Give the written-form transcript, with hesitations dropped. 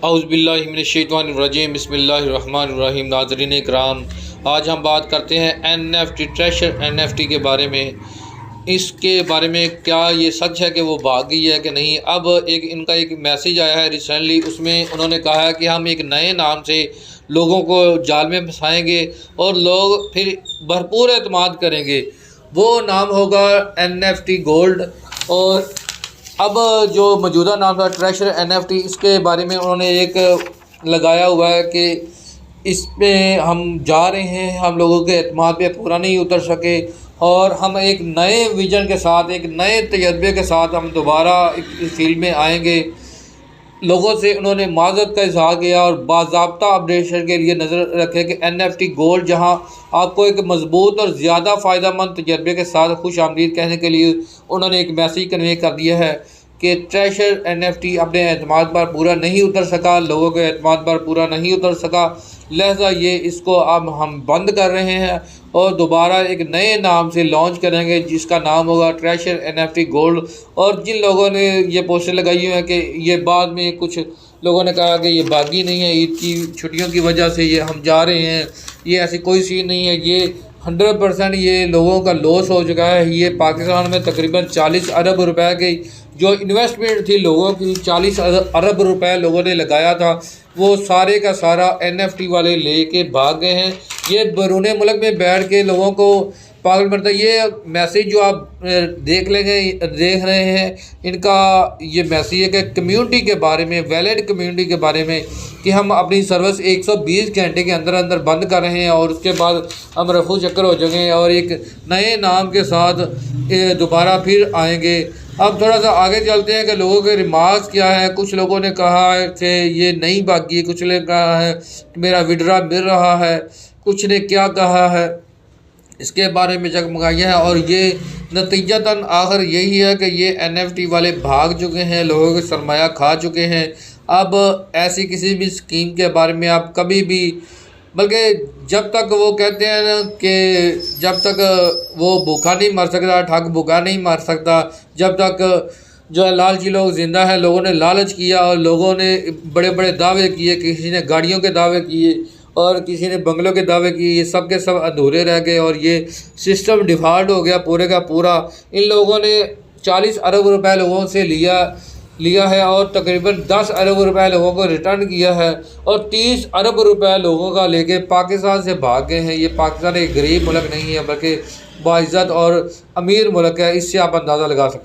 औज़ुबिल्लाहिमिनश्शैतानिर्रजीम बिस्मिल्लाहिर्रहमानिर्रहीम। नाज़रीन इकराम, आज हम बात करते हैं NFT ट्रेशर NFT के बारे में। इसके बारे में क्या ये सच है कि वो भाग गई है कि नहीं। अब इनका एक मैसेज आया है रिसेंटली, उसमें उन्होंने कहा है कि हम एक नए नाम से लोगों को जाल में फंसाएंगे और लोग फिर भरपूर एतमाद करेंगे। वो नाम होगा NFT गोल्ड। और अब जो मौजूदा नाम था ट्रेशर NFT, इसके बारे में उन्होंने एक लगाया हुआ है कि इस पे हम जा रहे हैं, हम लोगों के एतमाद पे पूरा नहीं उतर सके और हम एक नए विजन के साथ, एक नए तजर्बे के साथ हम दोबारा इस फील्ड में आएंगे। लोगों से उन्होंने माज़रत का इज़हार किया और बाज़ाब्ता अपडेशन के लिए नज़र रखें कि NFT गोल्ड, जहां आपको एक मजबूत और ज़्यादा फ़ायदेमंद तजर्बे के साथ खुश आमदीद कहने के लिए उन्होंने एक मैसेज कन्वे कर दिया है कि ट्रेशर NFT अपने एतमाद पर पूरा नहीं उतर सका, लोगों के एतमाद पर पूरा नहीं उतर सका, लिहाजा ये इसको अब हम बंद कर रहे हैं और दोबारा एक नए नाम से लॉन्च करेंगे जिसका नाम होगा ट्रेशर NFT गोल्ड। और जिन लोगों ने ये पोस्टर लगाई हुई हैं कि ये बाद में कुछ लोगों ने कहा कि ये बागी नहीं है, ईद की छुट्टियों की वजह से ये हम जा रहे हैं, ये ऐसी कोई सीन नहीं है। ये 100% ये लोगों का लॉस हो चुका है। ये पाकिस्तान में तकरीबन 40 अरब रुपए की जो इन्वेस्टमेंट थी लोगों की, 40 अरब रुपए लोगों ने लगाया था, वो सारे का सारा NFT वाले लेके भाग गए हैं। ये बैरून मुल्क में बैठ के लोगों को पागल करता है। ये मैसेज जो आप देख रहे हैं, इनका ये मैसेज है कि कम्युनिटी के बारे में, वैलिड कम्युनिटी के बारे में, कि हम अपनी सर्विस 120 घंटे के अंदर अंदर बंद कर रहे हैं और उसके बाद हम रफू चक्कर हो जाएंगे और एक नए नाम के साथ दोबारा फिर आएंगे। अब थोड़ा सा आगे चलते हैं कि लोगों के रिमार्क्स क्या है। कुछ लोगों ने कहा है कि ये नहीं भागी, कुछ ने कहा है मेरा विड्रा मिल रहा है, कुछ ने क्या कहा है इसके बारे में जगमगाइयाँ हैं। और ये नतीजतन आखिर यही है कि ये NFT वाले भाग चुके हैं, लोगों के सरमाया खा चुके हैं। अब ऐसी किसी भी स्कीम के बारे में आप कभी भी, बल्कि जब तक वो कहते हैं ना कि जब तक वो भूखा नहीं मर सकता, ठग भूखा नहीं मर सकता, जब तक जो है लालची लोग ज़िंदा है। लोगों ने लालच किया और लोगों ने बड़े बड़े दावे किए, किसी ने गाड़ियों के दावे किए और किसी ने बंगलों के दावे किए, ये सब के सब अधूरे रह गए और ये सिस्टम डिफ़ॉल्ट हो गया पूरे का पूरा। इन लोगों ने 40 अरब रुपए लोगों से लिया है और तकरीबन 10 अरब रुपए लोगों को रिटर्न किया है और 30 अरब रुपए लोगों का लेके पाकिस्तान से भाग गए हैं। ये पाकिस्तान एक गरीब मुल्क नहीं है बल्कि बाइज़्ज़त और अमीर मुल्क है, इससे आप अंदाज़ा लगा सकते हैं।